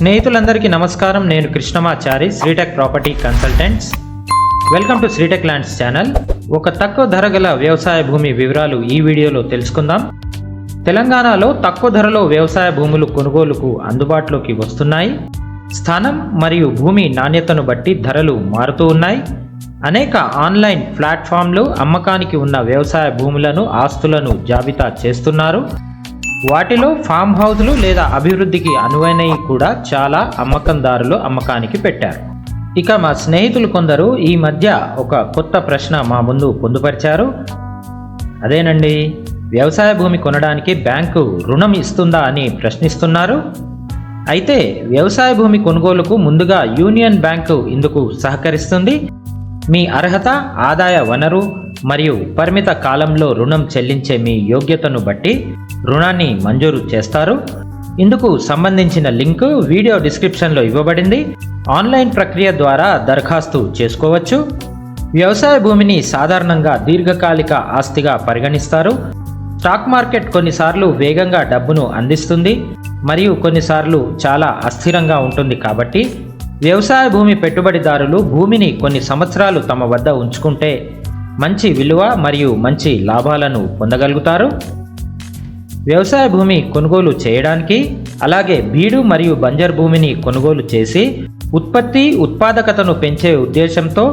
స్నేహితులందరికీ నమస్కారం. నేను Krishnamachari, Sritech property consultants. Welcome to Sritech lands channel. ఒక తక్కువ ధర గల వ్యవసాయ భూమి వివరాలు ఈ వీడియోలో తెలుసుకుందాం. తెలంగాణలో తక్కువ ధరలో వ్యవసాయ భూములు కొనుగోలుకు అందుబాటులోకి వస్తున్నాయి. స్థానం మరియు భూమి నాణ్యతను బట్టి ధరలు మారుతూ ఉన్నాయి. అనేక ఆన్లైన్ ప్లాట్ఫామ్లు అమ్మకానికి ఉన్న వ్యవసాయ భూములను, ఆస్తులను జాబితా చేస్తున్నారు. వాటిలో ఫామ్ హౌస్లు లేదా అభివృద్ధికి అనువైనవి కూడా చాలా అమ్మకందారులు అమ్మకానికి పెట్టారు. ఇక మా స్నేహితులు కొందరు ఈ మధ్య ఒక కొత్త ప్రశ్న మా ముందు పొందుపరిచారు. అదేనండి, వ్యవసాయ భూమి కొనడానికి బ్యాంకు రుణం ఇస్తుందా అని ప్రశ్నిస్తున్నారు. అయితే వ్యవసాయ భూమి కొనుగోలుకు ముందుగా యూనియన్ బ్యాంకు ఇందుకు సహకరిస్తుంది. మీ అర్హత, ఆదాయ వనరు మరియు పరిమిత కాలంలో రుణం చెల్లించే మీ యోగ్యతను బట్టి రుణాన్ని మంజూరు చేస్తారు. ఇందుకు సంబంధించిన లింకు వీడియో డిస్క్రిప్షన్లో ఇవ్వబడింది. ఆన్లైన్ ప్రక్రియ ద్వారా దరఖాస్తు చేసుకోవచ్చు. వ్యవసాయ భూమిని సాధారణంగా దీర్ఘకాలిక ఆస్తిగా పరిగణిస్తారు. స్టాక్ మార్కెట్ కొన్నిసార్లు వేగంగా డబ్బును అందిస్తుంది మరియు కొన్నిసార్లు చాలా అస్థిరంగా ఉంటుంది. కాబట్టి వ్యవసాయ భూమి పెట్టుబడిదారులు భూమిని కొన్ని సంవత్సరాలు తమ వద్ద ఉంచుకుంటే మంచి విలువ మరియు మంచి లాభాలను పొందగలుగుతారు. వ్యవసాయ భూమి కొనుగోలు చేయడానికి, అలాగే బీడు మరియు బంజర్ భూమిని కొనుగోలు చేసి ఉత్పాదకతను పెంచే ఉద్దేశంతో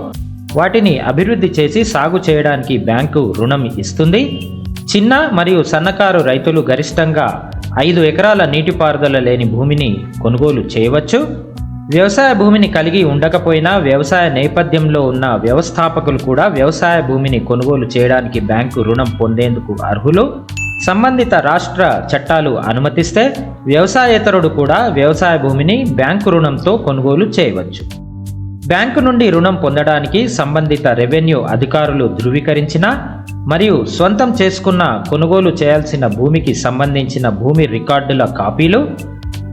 వాటిని అభివృద్ధి చేసి సాగు చేయడానికి బ్యాంకు రుణం ఇస్తుంది. చిన్న మరియు సన్నకారు రైతులు గరిష్టంగా 5 ఎకరాల నీటిపారుదల లేని భూమిని కొనుగోలు చేయవచ్చు. వ్యవసాయ భూమిని కలిగి ఉండకపోయినా వ్యవసాయ నేపథ్యంలో ఉన్న వ్యవస్థాపకులు కూడా వ్యవసాయ భూమిని కొనుగోలు చేయడానికి బ్యాంకు రుణం పొందేందుకు అర్హులు. సంబంధిత రాష్ట్ర చట్టాలు అనుమతిస్తే వ్యవసాయేతరుడు కూడా వ్యవసాయ భూమిని బ్యాంకు రుణంతో కొనుగోలు చేయవచ్చు. బ్యాంకు నుండి రుణం పొందడానికి సంబంధిత రెవెన్యూ అధికారులు ధృవీకరించిన మరియు స్వంతం చేసుకున్న కొనుగోలు చేయాల్సిన భూమికి సంబంధించిన భూమి రికార్డుల కాపీలు,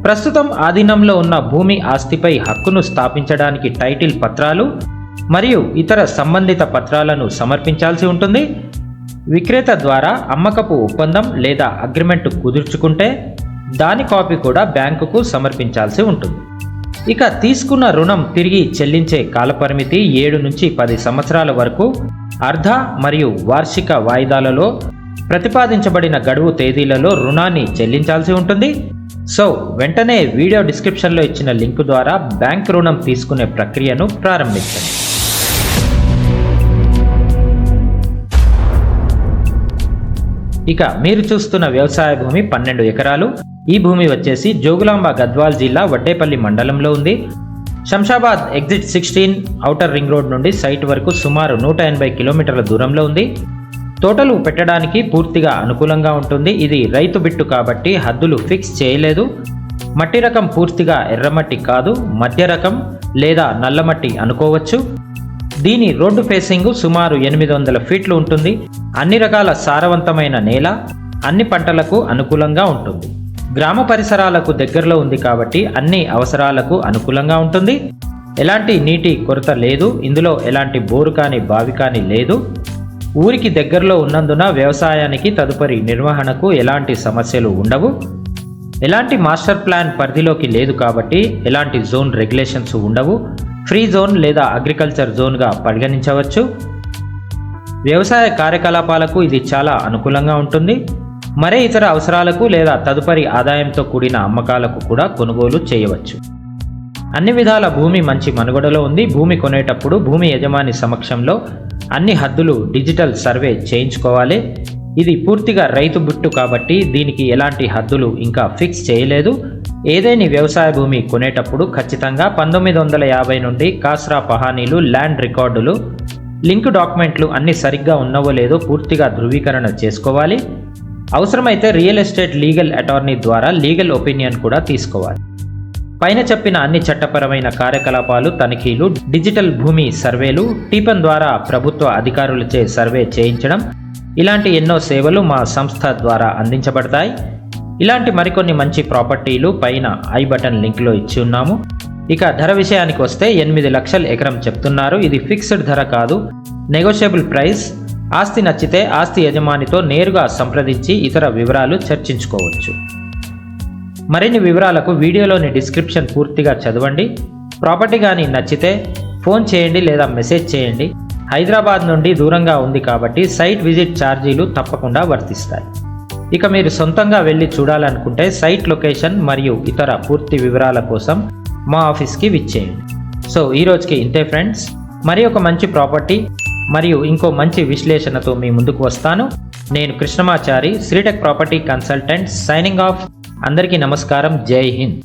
ప్రస్తుతం ఆధీనంలో ఉన్న భూమి ఆస్తిపై హక్కును స్థాపించడానికి టైటిల్ పత్రాలు మరియు ఇతర సంబంధిత పత్రాలను సమర్పించాల్సి ఉంటుంది. విక్రేత ద్వారా అమ్మకపు ఒప్పందం లేదా అగ్రిమెంట్ కుదుర్చుకుంటే దాని కాపీ కూడా బ్యాంకుకు సమర్పించాల్సి ఉంటుంది. ఇక తీసుకున్న రుణం తిరిగి చెల్లించే కాలపరిమితి 7 నుంచి 10 సంవత్సరాల వరకు అర్ధ మరియు వార్షిక వాయిదాలలో ప్రతిపాదించబడిన గడువు తేదీలలో రుణాన్ని చెల్లించాల్సి ఉంటుంది. సో వెంటనే వీడియో డిస్క్రిప్షన్లో ఇచ్చిన లింకు ద్వారా బ్యాంక్ రుణం తీసుకునే ప్రక్రియను ప్రారంభించండి. ఇక మీరు చూస్తున్న వ్యవసాయ భూమి 12 ఎకరాలు. ఈ భూమి వచ్చేసి జోగులాంబ గద్వాల్ జిల్లా వడ్డేపల్లి మండలంలో ఉంది. Shamshabad exit 16 outer ring road నుండి సైట్ వరకు సుమారు 180 కిలోమీటర్ల దూరంలో ఉంది. తోటలు పెట్టడానికి పూర్తిగా అనుకూలంగా ఉంటుంది. ఇది రైతు బిట్టు కాబట్టి హద్దులు ఫిక్స్ చేయలేదు. మట్టి రకం పూర్తిగా ఎర్రమట్టి కాదు, మధ్య రకం లేదా నల్లమట్టి అనుకోవచ్చు. దీని రోడ్డు ఫేసింగ్ సుమారు 800 ఫీట్లు ఉంటుంది. అన్ని రకాల సారవంతమైన నేల, అన్ని పంటలకు అనుకూలంగా ఉంటుంది. గ్రామ పరిసరాలకు దగ్గరలో ఉంది కాబట్టి అన్ని అవసరాలకు అనుకూలంగా ఉంటుంది. ఎలాంటి నీటి కొరత లేదు. ఇందులో ఎలాంటి బోరు కానీ బావి కానీ లేదు. ఊరికి దగ్గరలో ఉన్నందున వ్యవసాయానికి తదుపరి నిర్వహణకు ఎలాంటి సమస్యలు ఉండవు. ఎలాంటి మాస్టర్ ప్లాన్ పరిధిలోకి లేదు కాబట్టి ఎలాంటి జోన్ రెగ్యులేషన్స్ ఉండవు. ఫ్రీ జోన్ లేదా అగ్రికల్చర్ జోన్గా పరిగణించవచ్చు. వ్యవసాయ కార్యకలాపాలకు ఇది చాలా అనుకూలంగా ఉంటుంది. మరే ఇతర అవసరాలకు లేదా తదుపరి ఆదాయంతో కూడిన అమ్మకాలకు కూడా కొనుగోలు చేయవచ్చు. అన్ని విధాల భూమి మంచి మనుగడలో ఉంది. భూమి కొనేటప్పుడు భూమి యజమాని సమక్షంలో అన్ని హద్దులు డిజిటల్ సర్వే చేయించుకోవాలి. ఇది పూర్తిగా రైతు బిట్టు కాబట్టి దీనికి ఎలాంటి హద్దులు ఇంకా ఫిక్స్ చేయలేదు. ఏదైనా వ్యవసాయ భూమి కొనేటప్పుడు ఖచ్చితంగా 1950 నుండి కాస్రా పహానీలు, ల్యాండ్ రికార్డులు, లింక్ డాక్యుమెంట్లు అన్ని సరిగ్గా ఉన్నవో లేదో పూర్తిగా ధృవీకరణ చేసుకోవాలి. అవసరమైతే రియల్ ఎస్టేట్ లీగల్ అటార్నీ ద్వారా లీగల్ ఒపీనియన్ కూడా తీసుకోవాలి. పైన చెప్పిన అన్ని చట్టపరమైన కార్యకలాపాలు, తనిఖీలు, డిజిటల్ భూమి సర్వేలు, టీపన్ ద్వారా ప్రభుత్వ అధికారులచే సర్వే చేయించడం, ఇలాంటి ఎన్నో సేవలు మా సంస్థ ద్వారా అందించబడతాయి. ఇలాంటి మరికొన్ని మంచి ప్రాపర్టీలు పైన ఐ బటన్ లింక్లో ఇచ్చి ఉన్నాము. ఇక ధర విషయానికి వస్తే 8 లక్షల ఎకరం చెప్తున్నారు. ఇది ఫిక్స్డ్ ధర కాదు, నెగోషియబుల్ ప్రైస్. ఆస్తి నచ్చితే ఆస్తి యజమానితో నేరుగా సంప్రదించి ఇతర వివరాలు చర్చించుకోవచ్చు. మరిన్ని వివరాలకు వీడియోలోని డిస్క్రిప్షన్ పూర్తిగా చదవండి. ప్రాపర్టీ కానీ నచ్చితే ఫోన్ చేయండి లేదా మెసేజ్ చేయండి. హైదరాబాద్ నుండి దూరంగా ఉంది కాబట్టి సైట్ విజిట్ ఛార్జీలు తప్పకుండా వర్తిస్తాయి. ఇక మీరు సొంతంగా వెళ్ళి చూడాలనుకుంటే సైట్ లొకేషన్ మరియు ఇతర పూర్తి వివరాల కోసం మా ఆఫీస్కి విచ్చేయండి. సో ఈ రోజుకి ఇంతే ఫ్రెండ్స్. మరి ఒక మంచి ప్రాపర్టీ మరియు ఇంకో మంచి విశ్లేషణతో మీ ముందుకు వస్తాను. నేను Krishnamachari, Sritech property consultant, signing off. అందరికీ నమస్కారం. జై హింద్.